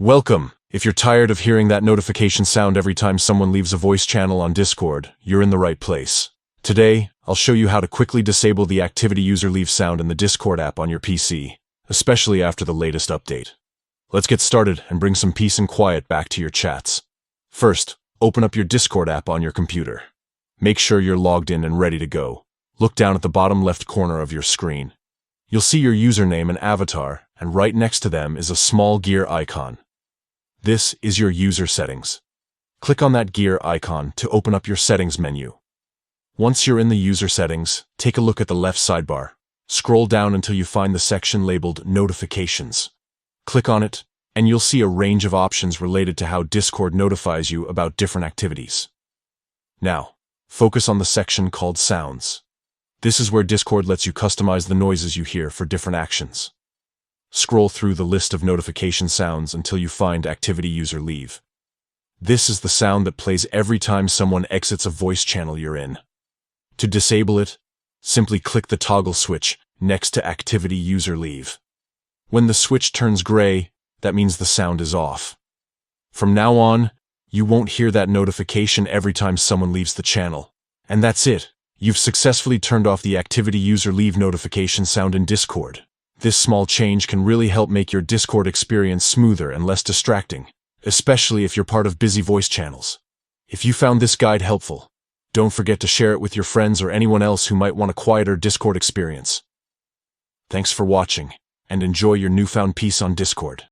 Welcome! If you're tired of hearing that notification sound every time someone leaves a voice channel on Discord, you're in the right place. Today, I'll show you how to quickly disable the activity user leave sound in the Discord app on your PC, especially after the latest update. Let's get started and bring some peace and quiet back to your chats. First, open up your Discord app on your computer. Make sure you're logged in and ready to go. Look down at the bottom left corner of your screen. You'll see your username and avatar, and right next to them is a small gear icon. This is your user settings. Click on that gear icon to open up your settings menu. Once you're in the user settings, take a look at the left sidebar. Scroll down until you find the section labeled Notifications. Click on it, and you'll see a range of options related to how Discord notifies you about different activities. Now, focus on the section called Sounds. This is where Discord lets you customize the noises you hear for different actions. Scroll through the list of notification sounds until you find Activity User Leave. This is the sound that plays every time someone exits a voice channel you're in. To disable it, simply click the toggle switch next to Activity User Leave. When the switch turns gray, that means the sound is off. From now on, you won't hear that notification every time someone leaves the channel. And that's it. You've successfully turned off the Activity User Leave notification sound in Discord. This small change can really help make your Discord experience smoother and less distracting, especially if you're part of busy voice channels. If you found this guide helpful, don't forget to share it with your friends or anyone else who might want a quieter Discord experience. Thanks for watching, and enjoy your newfound peace on Discord.